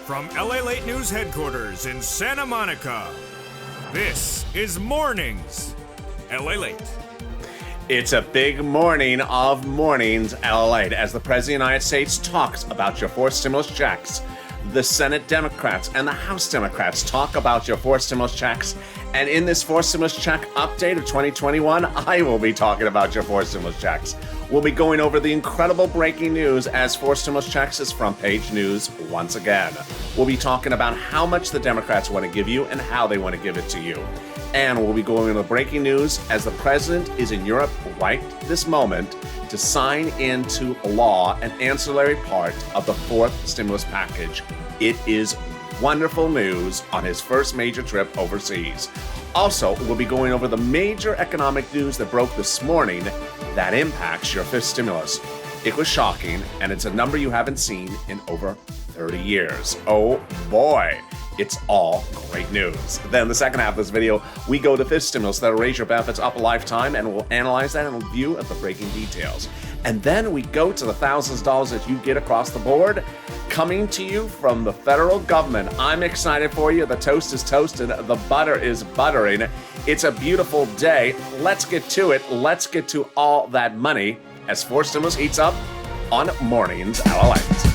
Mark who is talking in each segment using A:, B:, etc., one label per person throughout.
A: From LALATE News headquarters in Santa Monica, this is Mornings LALATE.
B: It's a big morning of mornings, LALATE, as the President of the United States talks about your 4 stimulus checks. The Senate Democrats and the House Democrats talk about your 4 stimulus checks. And in this 4 stimulus check update of 2021, I will be talking about your 4 stimulus checks. We'll be going over the incredible breaking news as 4 stimulus checks is front page news once again. We'll be talking about how much the Democrats want to give you and how they want to give it to you. And we'll be going over the breaking news as the president is in Europe right this moment to sign into law an ancillary part of the 4th stimulus package. It is wonderful news on his first major trip overseas. Also, we'll be going over the major economic news that broke this morning that impacts your 5th stimulus. It was shocking, and it's a number you haven't seen in over 30 years. Oh boy, it's all great news. Then the second half of this video, we go to 5th stimulus that'll raise your benefits up a lifetime, and we'll analyze that and review at the breaking details. And then we go to the thousands of dollars that you get across the board coming to you from the federal government. I'm excited for you. The toast is toasted. The butter is buttering. It's a beautiful day. Let's get to it. Let's get to all that money as 4 stimulus heats up on Mornings LALATE.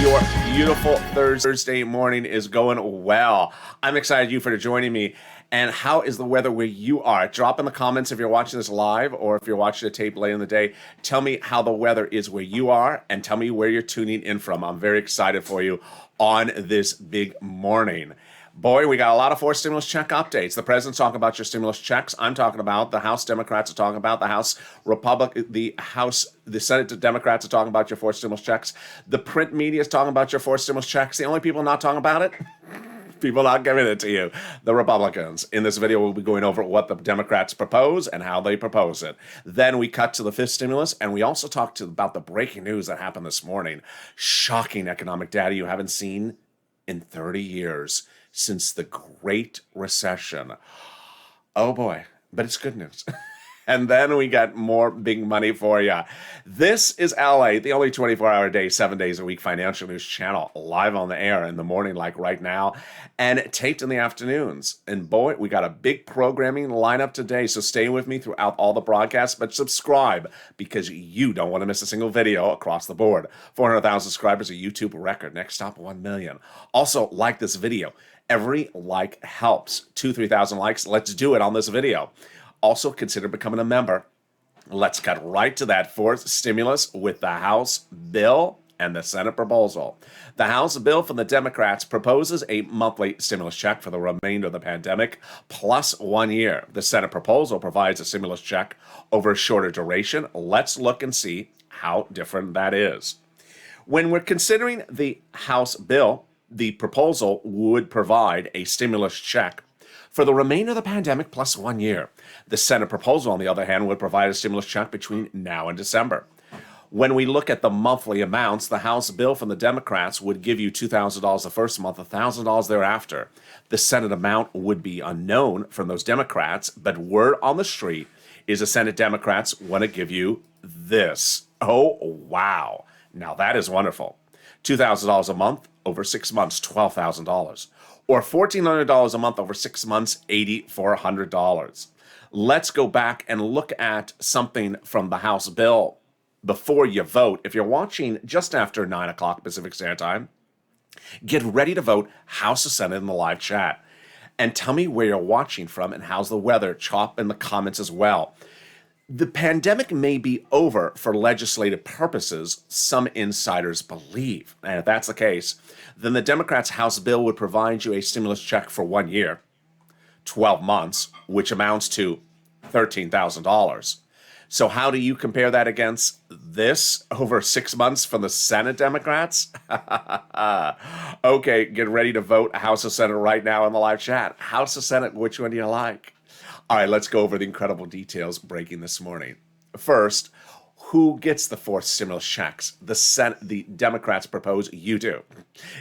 B: Your beautiful Thursday morning is going well. I'm excited you for joining me. And how is the weather where you are? Drop in the comments if you're watching this live or if you're watching the tape later in the day. Tell me how the weather is where you are and tell me where you're tuning in from. I'm very excited for you on this big morning. Boy, we got a lot of 4 stimulus check updates. The president's talking about your stimulus checks. I'm talking about the House Democrats are talking about the Senate Democrats are talking about your 4 stimulus checks. The print media is talking about your 4 stimulus checks. The only people not talking about it, people not giving it to you, the Republicans. In this video, we'll be going over what the Democrats propose and how they propose it. Then we cut to the 5th stimulus, and we also talked about the breaking news that happened this morning. Shocking economic data you haven't seen in 30 years. Since the Great Recession. Oh boy, but it's good news. And then we got more big money for you. This is LA, the only 24-hour day, 7 days a week financial news channel, live on the air in the morning like right now, and taped in the afternoons. And boy, we got a big programming lineup today, so stay with me throughout all the broadcasts, but subscribe because you don't want to miss a single video across the board. 400,000 subscribers, a YouTube record. Next stop, 1 million. Also, like this video. Every like helps. 2,000-3,000 likes. Let's do it on this video. Also, consider becoming a member. Let's cut right to that 4th stimulus with the House bill and the Senate proposal. The House bill from the Democrats proposes a monthly stimulus check for the remainder of the pandemic, plus 1 year. The Senate proposal provides a stimulus check over a shorter duration. Let's look and see how different that is. When we're considering the House bill, the proposal would provide a stimulus check for the remainder of the pandemic plus 1 year. The Senate proposal, on the other hand, would provide a stimulus check between now and December. When we look at the monthly amounts, the House bill from the Democrats would give you $2,000 the first month, $1,000 thereafter. The Senate amount would be unknown from those Democrats, but word on the street is the Senate Democrats want to give you this. Oh, wow. Now that is wonderful. $2,000 a month over 6 months, $12,000. Or $1,400 a month over 6 months, $8,400. Let's go back and look at something from the House bill before you vote. If you're watching just after 9 o'clock Pacific Standard Time, get ready to vote House or Senate in the live chat. And tell me where you're watching from and how's the weather. Chop in the comments as well. The pandemic may be over for legislative purposes, some insiders believe. And if that's the case, then the Democrats' House bill would provide you a stimulus check for 1 year, 12 months, which amounts to $13,000. So how do you compare that against this over 6 months from the Senate Democrats? Okay, get ready to vote House or Senate right now in the live chat. House or Senate, which one do you like? All right, let's go over the incredible details breaking this morning. First, who gets the fourth stimulus checks? The Democrats propose you do.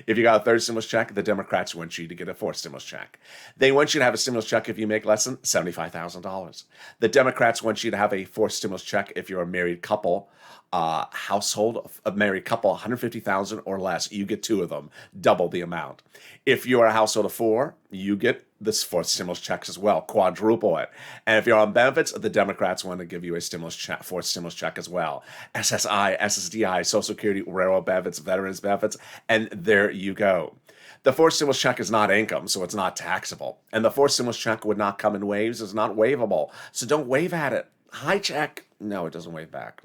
B: If you got a third stimulus check, the Democrats want you to get a fourth stimulus check. They want you to have a stimulus check if you make less than $75,000. The Democrats want you to have a fourth stimulus check if you're a married couple, household, a married couple, $150,000 or less. You get two of them, double the amount. If you're a household of four, you get this fourth stimulus checks as well, quadruple it. And if you're on benefits, the Democrats want to give you a stimulus check, fourth stimulus check as well. SSI, SSDI, Social Security, railroad benefits, veterans benefits, and there you go. The fourth stimulus check is not income, so it's not taxable. And the fourth stimulus check would not come in waves, it's not waivable. So don't wave at it. High check. No, it doesn't wave back.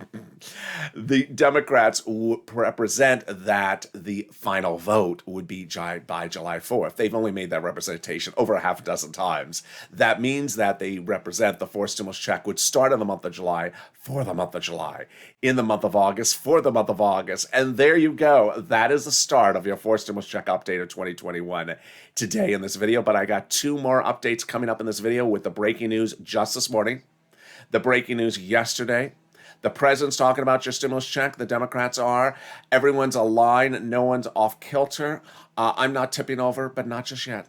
B: The Democrats represent that the final vote would be by July 4th. They've only made that representation over a half a dozen times. That means that they represent the fourth stimulus check would start in the month of July for the month of July, in the month of August for the month of August. And there you go. That is the start of your fourth stimulus check update of 2021 today in this video. But I got two more updates coming up in this video with the breaking news just this morning. The breaking news yesterday, the president's talking about your stimulus check. The Democrats are. Everyone's aligned. No one's off kilter. I'm not tipping over, but not just yet.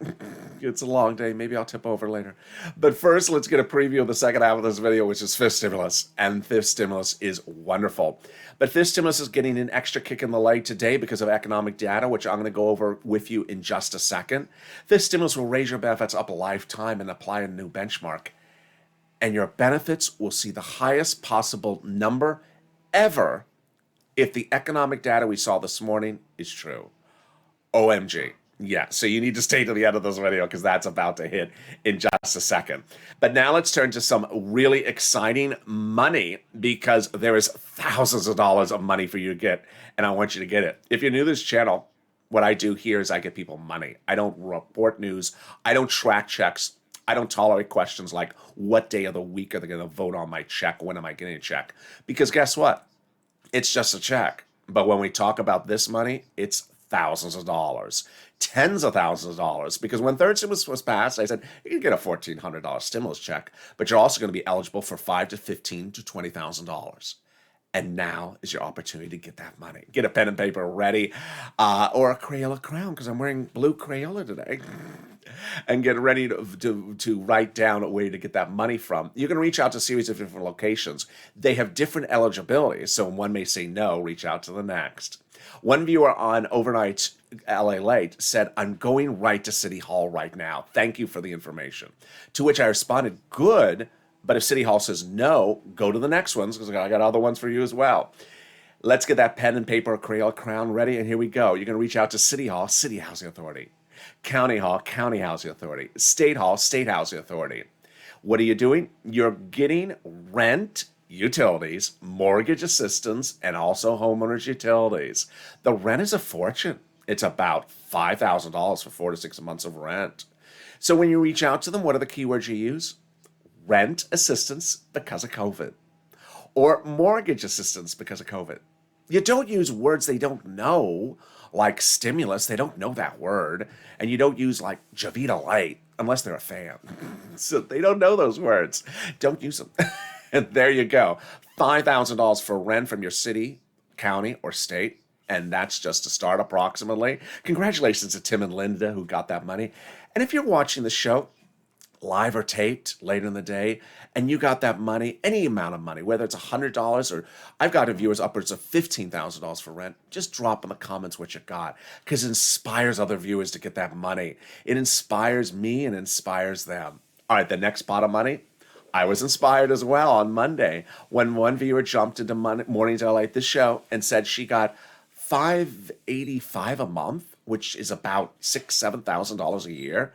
B: It's a long day. Maybe I'll tip over later. But first, let's get a preview of the second half of this video, which is fifth stimulus. And fifth stimulus is wonderful. But fifth stimulus is getting an extra kick in the leg today because of economic data, which I'm going to go over with you in just a second. Fifth stimulus will raise your benefits up a lifetime and apply a new benchmark. And your benefits will see the highest possible number ever if the economic data we saw this morning is true. OMG. Yeah, so you need to stay to the end of this video because that's about to hit in just a second. But now let's turn to some really exciting money because there is thousands of dollars of money for you to get, and I want you to get it. If you're new to this channel, what I do here is I get people money. I don't report news. I don't track checks. I don't tolerate questions like, what day of the week are they going to vote on my check? When am I getting a check? Because guess what? It's just a check. But when we talk about this money, it's thousands of dollars, tens of thousands of dollars. Because when third stimulus was passed, I said, you can get a $1,400 stimulus check, but you're also going to be eligible for $5,000 to $15,000 to $20,000. And now is your opportunity to get that money. Get a pen and paper ready, or a Crayola crown, because I'm wearing blue Crayola today. And get ready to write down where to get that money from. You can reach out to a series of different locations. They have different eligibility, so one may say no, reach out to the next. One viewer on overnight LALATE said, I'm going right to City Hall right now. Thank you for the information. To which I responded, good, but if City Hall says no, go to the next ones because I got other ones for you as well. Let's get that pen and paper, Crayola crown ready, and here we go. You're going to reach out to City Hall, City Housing Authority. County Hall, County Housing Authority. State Hall, State Housing Authority. What are you doing? You're getting rent, utilities, mortgage assistance, and also homeowners utilities. The rent is a fortune. It's about $5,000 for 4 to 6 months of rent. So when you reach out to them, what are the keywords you use? Rent assistance because of COVID. Or mortgage assistance because of COVID. You don't use words they don't know, like stimulus. They don't know that word. And you don't use like Javita Light unless they're a fan. So they don't know those words. Don't use them. And there you go. $5,000 for rent from your city, county, or state. And that's just to start approximately. Congratulations to Tim and Linda who got that money. And if you're watching the show, live or taped later in the day, and you got that money, any amount of money, whether it's $100 or I've got viewers upwards of $15,000 for rent, just drop in the comments what you got because it inspires other viewers to get that money. It inspires me and inspires them. All right, the next pot of money, I was inspired as well on Monday when one viewer jumped into Mornings LA, this show, and said she got $585 a month, which is about $6,000, $7,000 a year.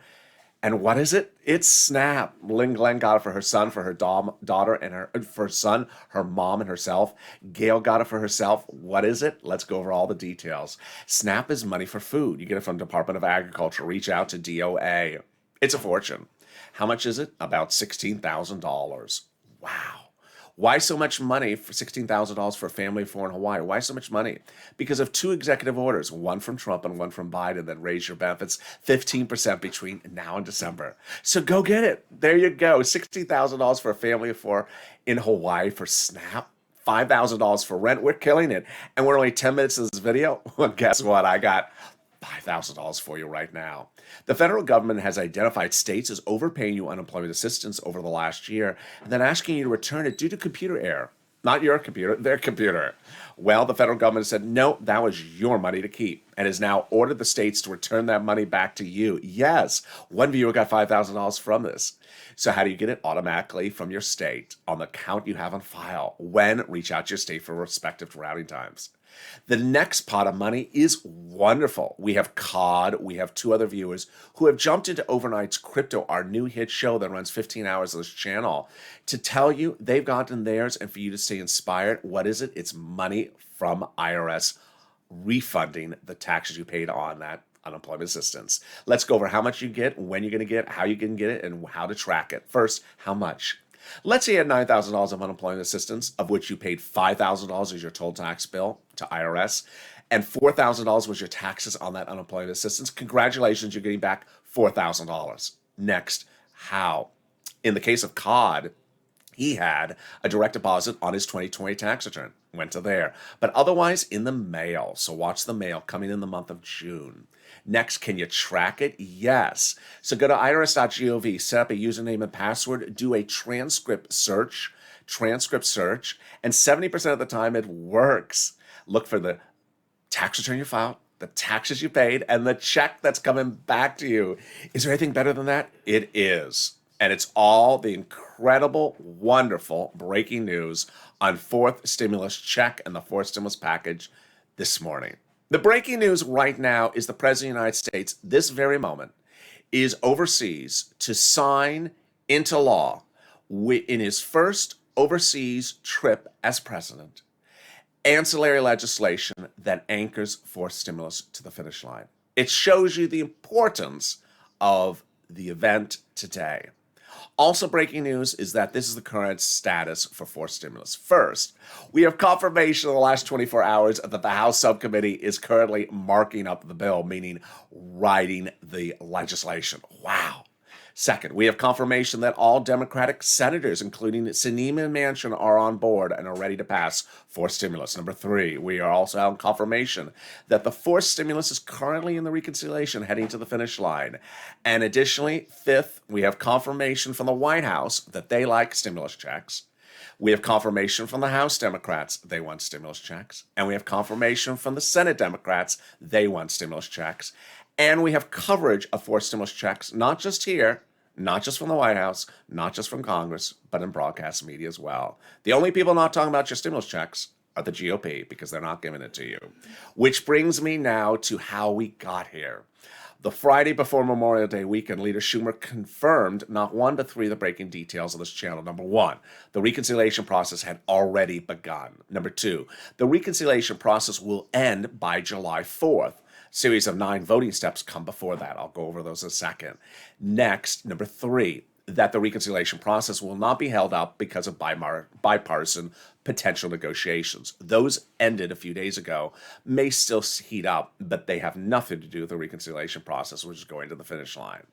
B: And what is it? It's Snap. Lynn Glenn got it for her son, for her daughter, and for her son, her mom, and herself. Gail got it for herself. What is it? Let's go over all the details. Snap is money for food. You get it from Department of Agriculture. Reach out to DOA. It's a fortune. How much is it? About $16,000. Wow. Why so much money for $16,000 for a family of four in Hawaii? Why so much money? Because of two executive orders, one from Trump and one from Biden, that raise your benefits 15% between now and December. So go get it. There you go. $60,000 for a family of four in Hawaii for SNAP. $5,000 for rent. We're killing it. And we're only 10 minutes of this video. Well, guess what? I got $5,000 for you right now. The federal government has identified states as overpaying you unemployment assistance over the last year and then asking you to return it due to computer error. Not your computer, their computer. Well, the federal government said, no, that was your money to keep, and has now ordered the states to return that money back to you. Yes, one viewer got $5,000 from this. So how do you get it? Automatically from your state on the account you have on file. When? Reach out to your state for respective routing times. The next pot of money is wonderful. We have COD, we have two other viewers who have jumped into Overnight's Crypto, our new hit show that runs 15 hours on this channel, to tell you they've gotten theirs and for you to stay inspired. What is it? It's money from IRS refunding the taxes you paid on that unemployment assistance. Let's go over how much you get, when you're going to get, how you can get it, and how to track it. First, how much? Let's say you had $9,000 of unemployment assistance, of which you paid $5,000 as your total tax bill to IRS, and $4,000 was your taxes on that unemployment assistance. Congratulations, you're getting back $4,000. Next, how? In the case of COD, he had a direct deposit on his 2020 tax return. Went to there. But otherwise in the mail. So watch the mail coming in the month of June. Next, can you track it? Yes. So go to irs.gov, set up a username and password, do a transcript search, and 70% of the time it works. Look for the tax return you filed, the taxes you paid, and the check that's coming back to you. Is there anything better than that? It is. And it's all the incredible, wonderful breaking news on fourth stimulus check and the fourth stimulus package this morning. The breaking news right now is the President of the United States, this very moment, is overseas to sign into law in his first overseas trip as president, ancillary legislation that anchors fourth stimulus to the finish line. It shows you the importance of the event today. Also breaking news is that this is the current status for fourth stimulus. First, we have confirmation in the last 24 hours that the House subcommittee is currently marking up the bill, meaning writing the legislation. Wow. Second, we have confirmation that all Democratic senators, including Sinema and Manchin, are on board and are ready to pass fourth stimulus. Number three, we are also on confirmation that the fourth stimulus is currently in the reconciliation heading to the finish line. And additionally, fifth, we have confirmation from the White House that they like stimulus checks. We have confirmation from the House Democrats they want stimulus checks. And we have confirmation from the Senate Democrats they want stimulus checks. And we have coverage of fourth stimulus checks, not just here, not just from the White House, not just from Congress, but in broadcast media as well. The only people not talking about your stimulus checks are the GOP because they're not giving it to you. Which brings me now to how we got here. The Friday before Memorial Day weekend, Leader Schumer confirmed not one but three of the breaking details of this channel. Number one, the reconciliation process had already begun. Number two, the reconciliation process will end by July 4th. Series of 9 voting steps come before that. I'll go over those in a second. Next, number three, that the reconciliation process will not be held up because of bipartisan potential negotiations. Those ended a few days ago, may still heat up, but they have nothing to do with the reconciliation process, which is going to the finish line.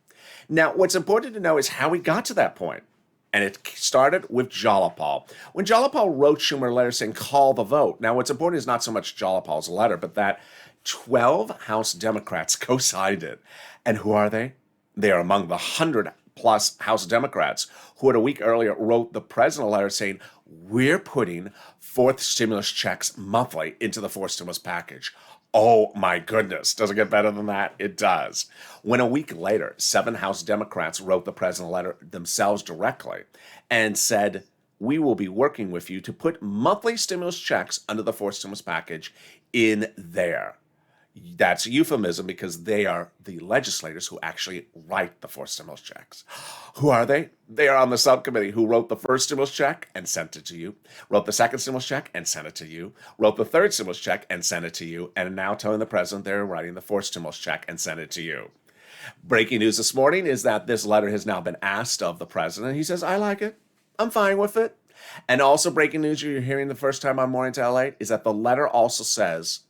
B: Now, what's important to know is how we got to that point. And it started with Jalapal. When Jalapal wrote Schumer a letter saying, call the vote. Now, what's important is not so much Jalapal's letter, but that 12 House Democrats co-signed it. And who are they? They are among the 100-plus House Democrats who, a week earlier, wrote the president a letter saying, we're putting fourth stimulus checks monthly into the fourth stimulus package. Oh my goodness. Does it get better than that? It does. When a week later, 7 House Democrats wrote the president a letter themselves directly and said, we will be working with you to put monthly stimulus checks under the fourth stimulus package in there. That's a euphemism because they are the legislators who actually write the fourth stimulus checks. Who are they? They are on the subcommittee who wrote the first stimulus check and sent it to you, wrote the second stimulus check and sent it to you, wrote the third stimulus check and sent it to you, and are now telling the president they're writing the fourth stimulus check and sent it to you. Breaking news this morning is that this letter has now been asked of the president. He says, I like it. I'm fine with it. And also breaking news you're hearing the first time on Morning to LA is that the letter also says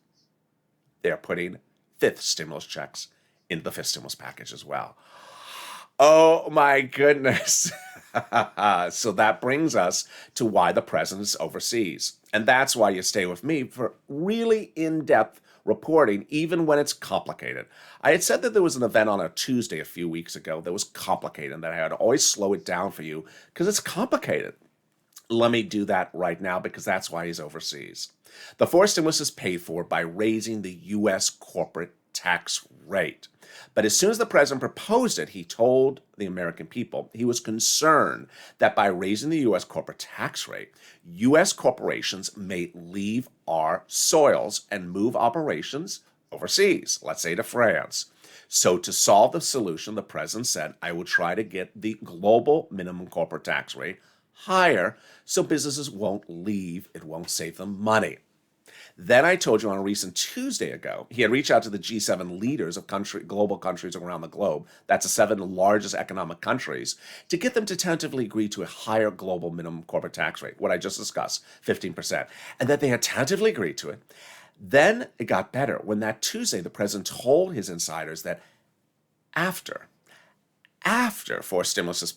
B: they're putting fifth stimulus checks into the fifth stimulus package as well. Oh my goodness. So that brings us to why the president's overseas. And that's why you stay with me for really in-depth reporting, even when it's complicated. I had said that there was an event on a Tuesday a few weeks ago that was complicated and that I had to always slow it down for you because it's complicated. Let me do that right now because that's why he's overseas. The fourth stimulus is paid for by raising the U.S. corporate tax rate. But as soon as the president proposed it, he told the American people he was concerned that by raising the U.S. corporate tax rate, U.S. corporations may leave our soils and move operations overseas, let's say to France. So to solve the solution, the president said, I will try to get the global minimum corporate tax rate higher so businesses won't leave, it won't save them money. Then I told you on a recent Tuesday ago, he had reached out to the G7 leaders of global countries around the globe, that's the 7 largest economic countries, to get them to tentatively agree to a higher global minimum corporate tax rate, what I just discussed, 15%, and that they had tentatively agreed to it. Then it got better when that Tuesday the president told his insiders that after fourth stimulus is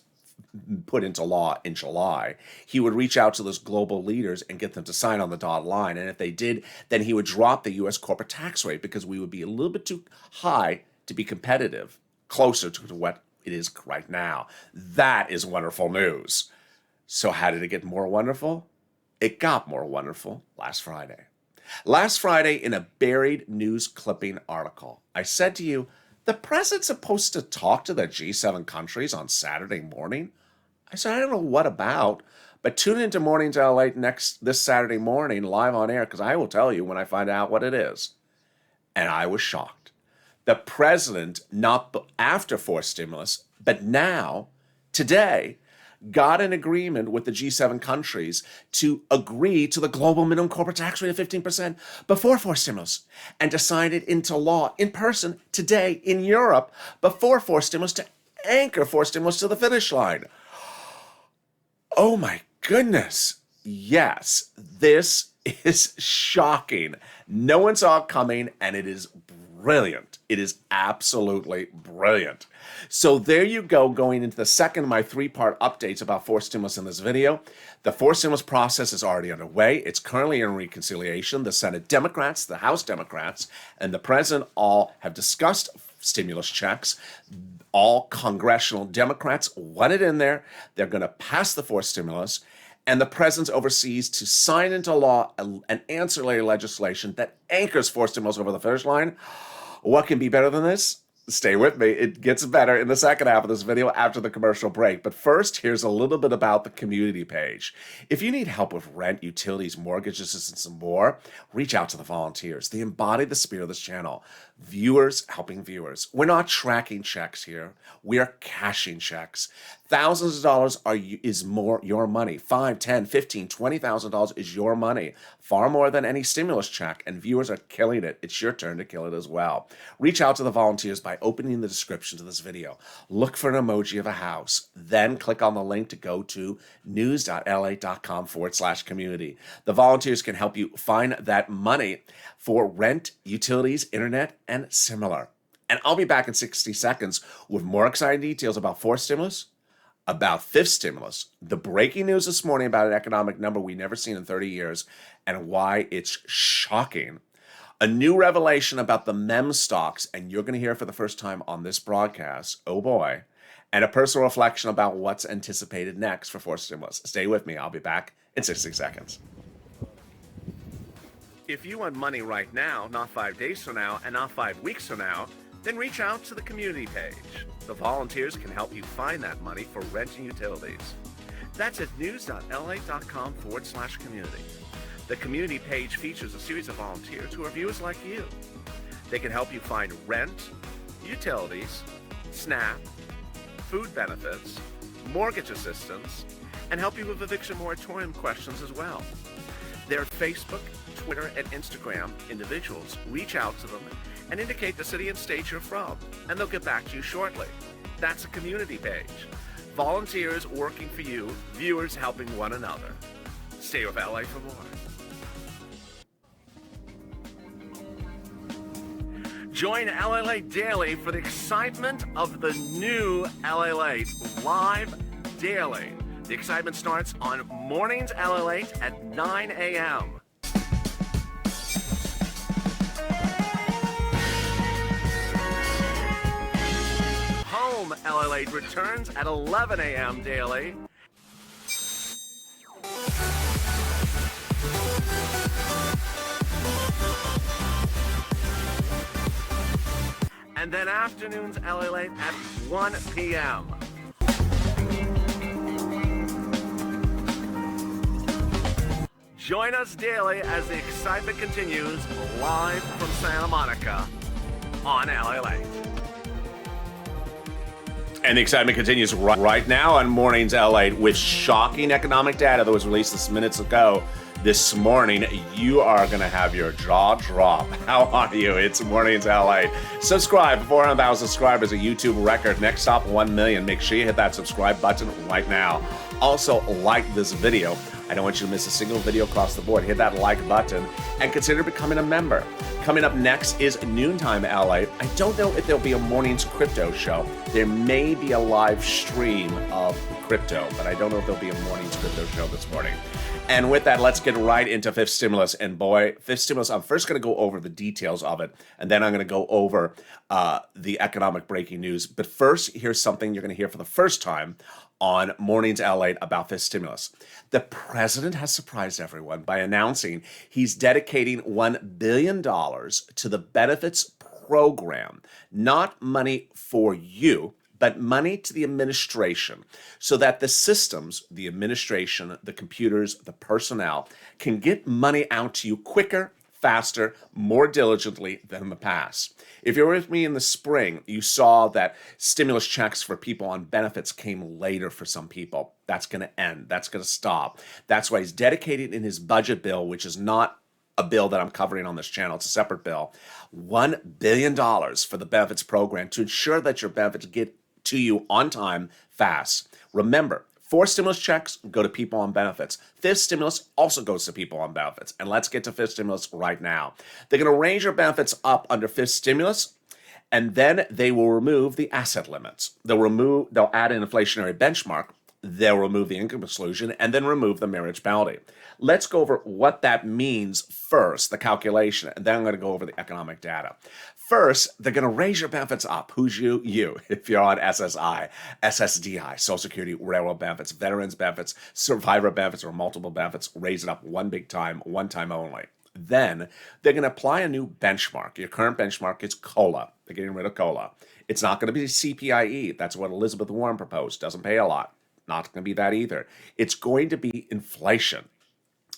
B: put into law in July, he would reach out to those global leaders and get them to sign on the dotted line. And if they did, then he would drop the U.S. corporate tax rate because we would be a little bit too high to be competitive, closer to what it is right now. That is wonderful news. So how did it get more wonderful? It got more wonderful last Friday. Last Friday, in a buried news clipping article, I said to you, the president's supposed to talk to the G7 countries on Saturday morning. I said, I don't know what about, but tune into Morning to LA this Saturday morning live on air because I will tell you when I find out what it is. And I was shocked. The president, not after fourth stimulus, but now, today, got an agreement with the G7 countries to agree to the global minimum corporate tax rate of 15% before fourth stimulus and to sign it into law in person today in Europe before fourth stimulus to anchor fourth stimulus to the finish line. Oh my goodness. Yes, this is shocking. No one saw it coming, and it is brilliant. It is absolutely brilliant. So there you go, going into the second of my 3-part updates about fourth stimulus in this video. The fourth stimulus process is already underway. It's currently in reconciliation. The Senate Democrats, the House Democrats, and the President all have discussed stimulus checks. All congressional Democrats want it in there. They're going to pass the fourth stimulus. And the president's overseas to sign into law an ancillary legislation that anchors fourth stimulus over the finish line. What can be better than this? Stay with me. It gets better in the second half of this video after the commercial break. But first, here's a little bit about the community page. If you need help with rent, utilities, mortgage assistance, and more, reach out to the volunteers. They embody the spirit of this channel. Viewers helping viewers. We're not tracking checks here. We are cashing checks. Thousands of dollars is more your money. $5, $10, $15, $20,000 is your money. Far more than any stimulus check, and viewers are killing it. It's your turn to kill it as well. Reach out to the volunteers by opening the description to this video. Look for an emoji of a house. Then click on the link to go to news.lalate.com/community. The volunteers can help you find that money for rent, utilities, internet, and similar. And I'll be back in 60 seconds with more exciting details about fourth stimulus, about fifth stimulus, the breaking news this morning about an economic number we've never seen in 30 years, and why it's shocking. A new revelation about the meme stocks, and you're going to hear it for the first time on this broadcast. Oh boy. And a personal reflection about what's anticipated next for fourth stimulus. Stay with me. I'll be back in 60 seconds. If you want money right now, not 5 days from now, and not 5 weeks from now, then reach out to the community page. The volunteers can help you find that money for rent and utilities. That's at news.lalate.com/community. The community page features a series of volunteers who are viewers like you. They can help you find rent, utilities, SNAP, food benefits, mortgage assistance, and help you with eviction moratorium questions as well. Their Facebook, Twitter, and Instagram individuals reach out to them and indicate the city and state you're from, and they'll get back to you shortly. That's a community page. Volunteers working for you, viewers helping one another. Stay with LA for more. Join LALATE Daily for the excitement of the new LALATE live daily. The excitement starts on Mornings LALATE at 9 a.m. Home LALATE returns at 11 a.m. daily. And then afternoons LALATE at 1 p.m. Join us daily as the excitement continues live from Santa Monica on LALATE. And the excitement continues right now on Mornings LALATE with shocking economic data that was released just minutes ago. This morning, you are going to have your jaw drop. How are you? It's Mornings LALATE. Subscribe. 400,000 subscribers, a YouTube record. Next stop, 1 million. Make sure you hit that subscribe button right now. Also, like this video. I don't want you to miss a single video across the board. Hit that like button and consider becoming a member. Coming up next is Noontime LALATE. I don't know if there'll be a morning's crypto show. There may be a live stream of crypto, but I don't know if there'll be a morning's crypto show this morning. And with that, let's get right into fifth stimulus. And boy, fifth stimulus, I'm first going to go over the details of it, and then I'm going to go over the economic breaking news. But first, here's something you're going to hear for the first time on Mornings LALATE about fifth stimulus. The president has surprised everyone by announcing he's dedicating $1 billion to the benefits program, not money for you, but money to the administration so that the systems, the administration, the computers, the personnel can get money out to you quicker, faster, more diligently than in the past. If you were with me in the spring, you saw that stimulus checks for people on benefits came later for some people. That's going to end. That's going to stop. That's why he's dedicated in his budget bill, which is not a bill that I'm covering on this channel. It's a separate bill. $1 billion for the benefits program to ensure that your benefits get to you on time, fast. Remember, 4 stimulus checks go to people on benefits. 5th stimulus also goes to people on benefits. And let's get to 5th stimulus right now. They're going to raise your benefits up under 5th stimulus, and then they will remove the asset limits. They'll add an inflationary benchmark. They'll remove the income exclusion and then remove the marriage penalty. Let's go over what that means first, the calculation, and then I'm going to go over the economic data. First, they're going to raise your benefits up. Who's you? You. If you're on SSI, SSDI, Social Security, railroad benefits, veterans benefits, survivor benefits, or multiple benefits, raise it up one time only. Then they're going to apply a new benchmark. Your current benchmark is COLA. They're getting rid of COLA. It's not going to be CPIE. That's what Elizabeth Warren proposed. Doesn't pay a lot. Not going to be that either. It's going to be inflation.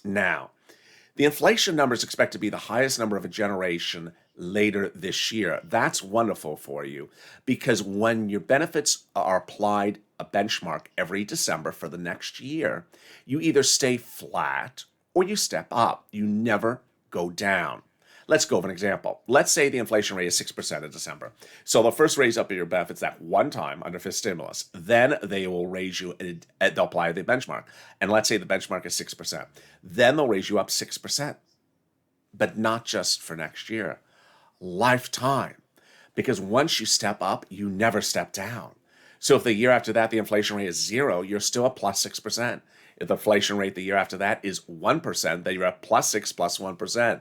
B: Now, the inflation number is expected to be the highest number of a generation later this year. That's wonderful for you because when your benefits are applied a benchmark every December for the next year, you either stay flat or you step up. You never go down. Let's go over an example. Let's say the inflation rate is 6% in December. So they'll first raise up your benefits that one time under fifth stimulus. Then they will raise you, they'll apply the benchmark. And let's say the benchmark is 6%. Then they'll raise you up 6%. But not just for next year. Lifetime. Because once you step up, you never step down. So if the year after that the inflation rate is 0, you're still at plus 6%. If the inflation rate the year after that is 1%, then you're at plus 6 plus 1%.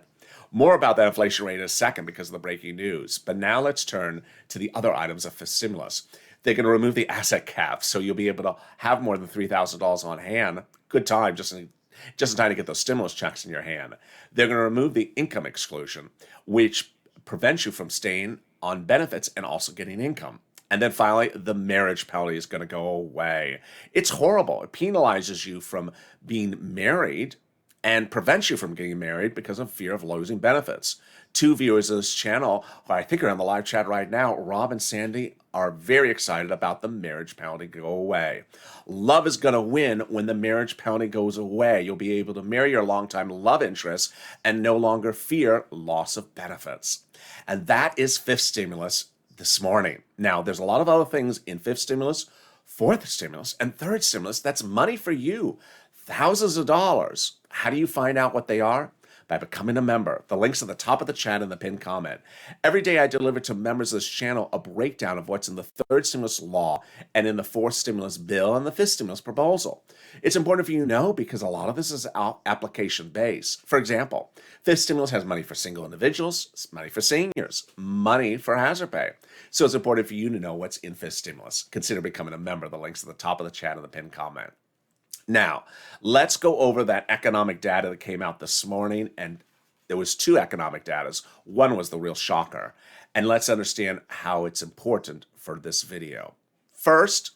B: More about that inflation rate in a second because of the breaking news. But now let's turn to the other items of the stimulus. They're going to remove the asset cap, so you'll be able to have more than $3,000 on hand. Good time, just in time to get those stimulus checks in your hand. They're going to remove the income exclusion, which prevents you from staying on benefits and also getting income. And then finally, the marriage penalty is going to go away. It's horrible. It penalizes you from being married and prevents you from getting married because of fear of losing benefits. 2 viewers of this channel, who I think are on the live chat right now, Rob and Sandy, are very excited about the marriage penalty go away. Love is going to win when the marriage penalty goes away. You'll be able to marry your longtime love interest and no longer fear loss of benefits. And that is fifth stimulus this morning. Now, there's a lot of other things in fifth stimulus fourth stimulus, and third stimulus. That's money for you, thousands of dollars. How do you find out what they are? By becoming a member. The link's at the top of the chat and the pinned comment. Every day I deliver to members of this channel a breakdown of what's in the third stimulus law and in the fourth stimulus bill and the fifth stimulus proposal. It's important for you to know because a lot of this is application based. For example, fifth stimulus has money for single individuals, money for seniors, money for hazard pay. So it's important for you to know what's in fifth stimulus. Consider becoming a member. The link's at the top of the chat and the pinned comment. Now, let's go over that economic data that came out this morning, and there was two economic datas. One was the real shocker, and let's understand how it's important for this video. First,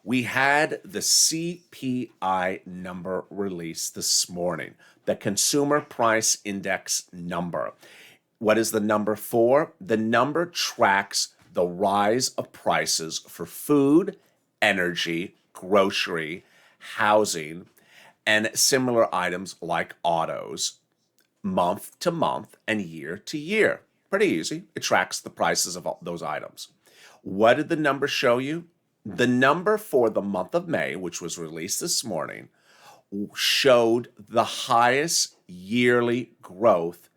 B: we had the CPI number released this morning, the Consumer Price Index number. What is the number for? The number tracks the rise of prices for food, energy, grocery, housing, and similar items like autos, month to month and year to year. Pretty easy. It tracks the prices of all those items. What did the number show you? The number for the month of May, which was released this morning, showed the highest yearly growth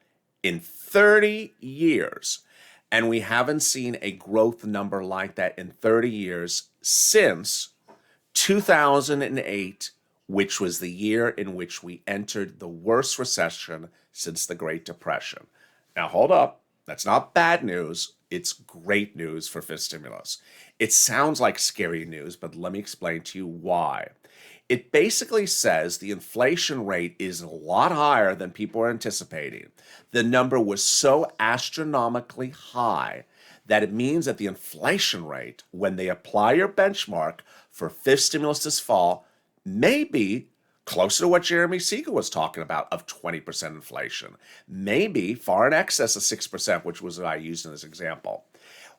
B: in 30 years. And we haven't seen a growth number like that in 30 years since 2008, which was the year in which we entered the worst recession since the Great Depression. Now, hold up. That's not bad news. It's great news for fifth stimulus. It sounds like scary news, but let me explain to you why. It basically says the inflation rate is a lot higher than people are anticipating. The number was so astronomically high that it means that the inflation rate, when they apply your benchmark for fifth stimulus this fall, may be closer to what Jeremy Siegel was talking about of 20% inflation, maybe far in excess of 6%, which was what I used in this example.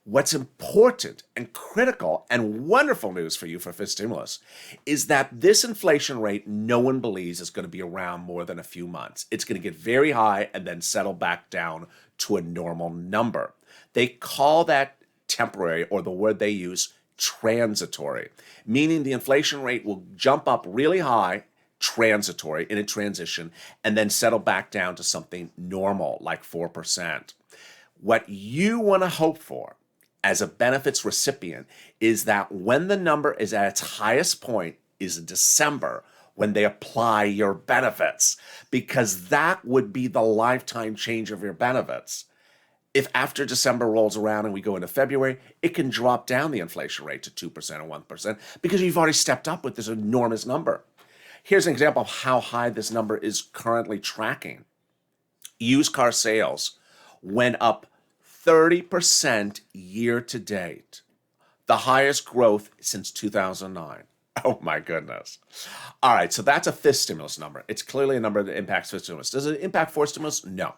B: What's important and critical and wonderful news for you for fifth stimulus is that this inflation rate no one believes is going to be around more than a few months. It's going to get very high and then settle back down to a normal number. They call that temporary, or the word they use, transitory, meaning the inflation rate will jump up really high, transitory, in a transition, and then settle back down to something normal, like 4%. What you want to hope for as a benefits recipient is that when the number is at its highest point is in December, when they apply your benefits, because that would be the lifetime change of your benefits. If after December rolls around and we go into February, it can drop down the inflation rate to 2% or 1% because you've already stepped up with this enormous number. Here's an example of how high this number is currently tracking. Used car sales went up 30% year to date, the highest growth since 2009. Oh my goodness. All right, so that's a fifth stimulus number. It's clearly a number that impacts fifth stimulus. Does it impact fourth stimulus? No.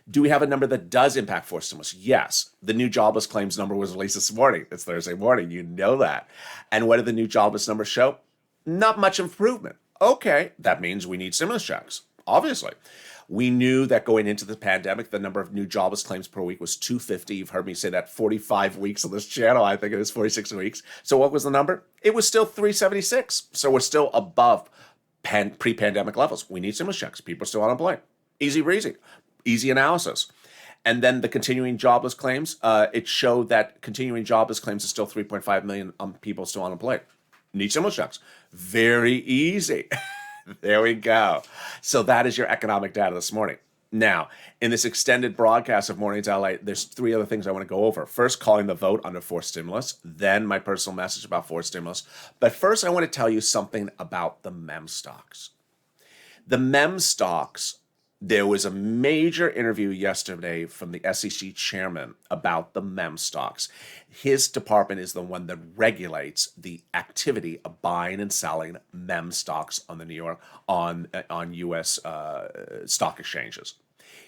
B: Do we have a number that does impact fourth stimulus? Yes. The new jobless claims number was released this morning. It's Thursday morning. You know that. And what did the new jobless numbers show? Not much improvement. Okay, that means we need stimulus checks, obviously. We knew that going into the pandemic, the number of new jobless claims per week was 250. You've heard me say that 45 weeks on this channel. I think it is 46 weeks. So what was the number? It was still 376. So we're still above pre-pandemic levels. We need stimulus checks. People are still unemployed. Easy breezy. Easy analysis. And then the continuing jobless claims, it showed that continuing jobless claims is still 3.5 million people still unemployed. Need stimulus checks. Very easy. There we go. So that is your economic data this morning. Now, in this extended broadcast of Mornings LA, there's three other things I want to go over. First, calling the vote under fourth stimulus, then my personal message about fourth stimulus. But first, I want to tell you something about the meme stocks. The meme stocks, there was a major interview yesterday from the SEC chairman about the meme stocks. His department is the one that regulates the activity of buying and selling meme stocks on the New York, on U.S. Stock exchanges.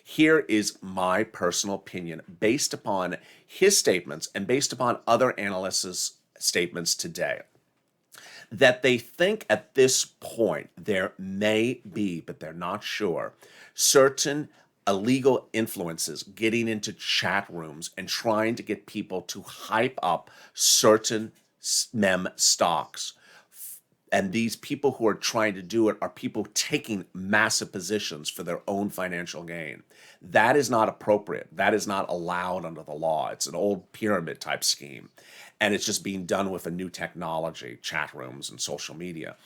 B: Here is my personal opinion based upon his statements and based upon other analysts' statements today, that they think at this point there may be, but they're not sure, certain illegal influences getting into chat rooms and trying to get people to hype up certain mem stocks. And these people who are trying to do it are people taking massive positions for their own financial gain. That is not appropriate. That is not allowed under the law. It's an old pyramid type scheme. And it's just being done with a new technology, chat rooms and social media.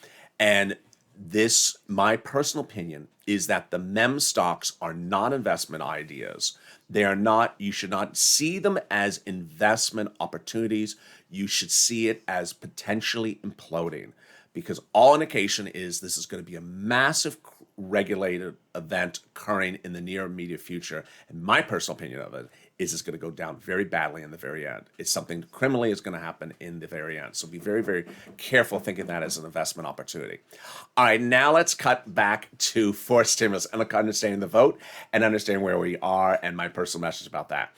B: And this, my personal opinion, is that the mem stocks are not investment ideas. They are not, you should not see them as investment opportunities. You should see it as potentially imploding. Because all indication is this is going to be a massive regulated event occurring in the near immediate future. And my personal opinion of it is it's going to go down very badly in the very end. It's something criminally is going to happen in the very end. So be very, very careful thinking that as an investment opportunity. All right, now let's cut back to forced stimulus and understanding the vote and understanding where we are and my personal message about that.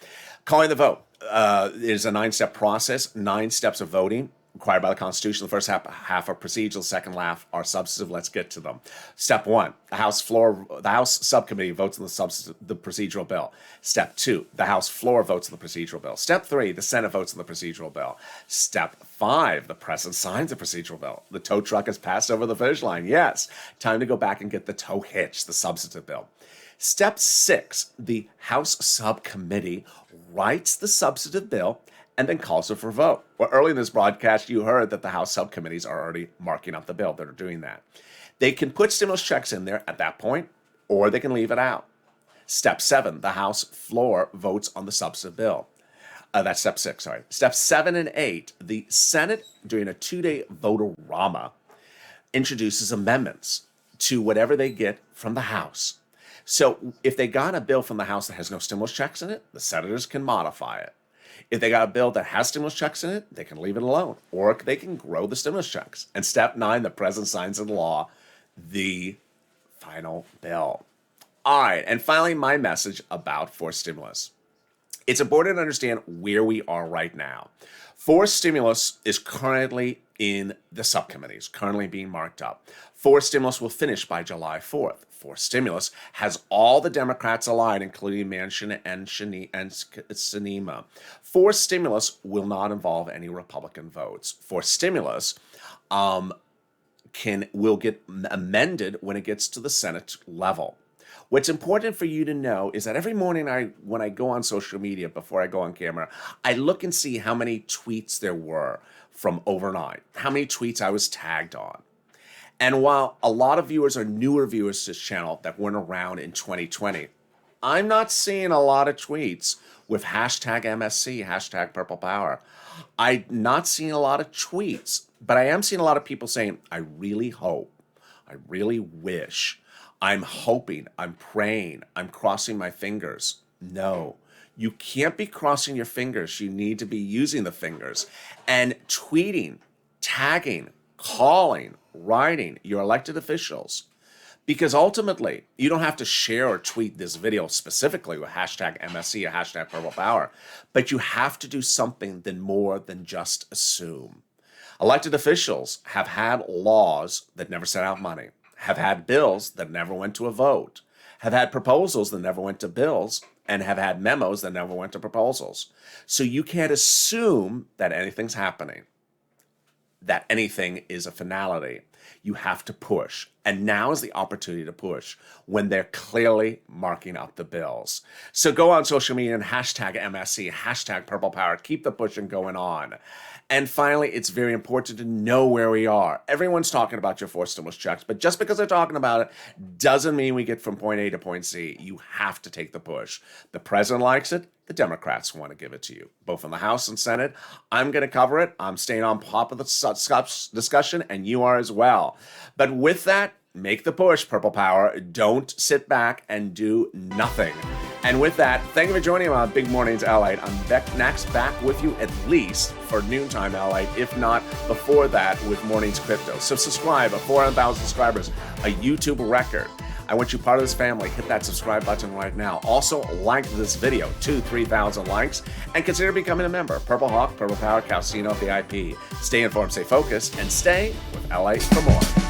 B: Calling the vote is a 9-step process, 9 steps of voting required by the Constitution. The first half are procedural, second half are substantive. Let's get to them. Step 1, the House subcommittee votes on the procedural bill. Step 2, the House floor votes on the procedural bill. Step 3, the Senate votes on the procedural bill. Step 5, the President signs the procedural bill. The tow truck has passed over the finish line. Yes, time to go back and get the tow hitch, the substantive bill. Step 6, the House subcommittee writes the substantive bill and then calls it for vote. Well, early in this broadcast, you heard that the House subcommittees are already marking up the bill. They're doing that. They can put stimulus checks in there at that point, or they can leave it out. Step 7, the House floor votes on the substantive bill. That's step 6, sorry. Step 7 and 8, the Senate, during a 2-day vote-a-rama, introduces amendments to whatever they get from the House. So if they got a bill from the House that has no stimulus checks in it, the senators can modify it. If they got a bill that has stimulus checks in it, they can leave it alone, or they can grow the stimulus checks. And step 9, the president signs into law the final bill. All right, and finally, my message about forced stimulus. It's important to understand where we are right now. Forced stimulus is currently in the subcommittees, currently being marked up. Forced stimulus will finish by July 4th. Forced stimulus has all the Democrats aligned, including Manchin and Sinema. Forced stimulus will not involve any Republican votes. Forced stimulus will get amended when it gets to the Senate level. What's important for you to know is that every morning when I go on social media, before I go on camera, I look and see how many tweets there were from overnight, how many tweets I was tagged on. And while a lot of viewers are newer viewers to this channel that weren't around in 2020, I'm not seeing a lot of tweets with hashtag MSC, hashtag Purple Power. I'm not seeing a lot of tweets, but I am seeing a lot of people saying, I really hope, I really wish, I'm hoping, I'm praying, I'm crossing my fingers. No, you can't be crossing your fingers. You need to be using the fingers and tweeting, tagging, calling, writing your elected officials. Because ultimately, you don't have to share or tweet this video specifically with hashtag MSC or hashtag Purple Power, but you have to do something more than just assume. Elected officials have had laws that never sent out money, have had bills that never went to a vote, have had proposals that never went to bills, and have had memos that never went to proposals. So you can't assume that anything's happening, that anything is a finality. You have to push. And now is the opportunity to push when they're clearly marking up the bills. So go on social media and hashtag MSC, hashtag Purple Power. Keep the pushing going on. And finally, it's very important to know where we are. Everyone's talking about your forced stimulus checks, but just because they're talking about it doesn't mean we get from point A to point C. You have to take the push. The president likes it. The Democrats want to give it to you, both in the House and Senate. I'm going to cover it. I'm staying on top of the discussion, and you are as well. But with that, make the push, Purple Power. Don't sit back and do nothing. And with that, thank you for joining me on Big Mornings LALATE. I'm next back with you at least for noontime LALATE, if not before that with Mornings Crypto. So subscribe, 400,000 subscribers, a YouTube record. I want you part of this family. Hit that subscribe button right now. Also, like this video, 3,000 likes, and consider becoming a member. Purple Hawk, Purple Power, Calcino VIP. Stay informed, stay focused, and stay with LA for more.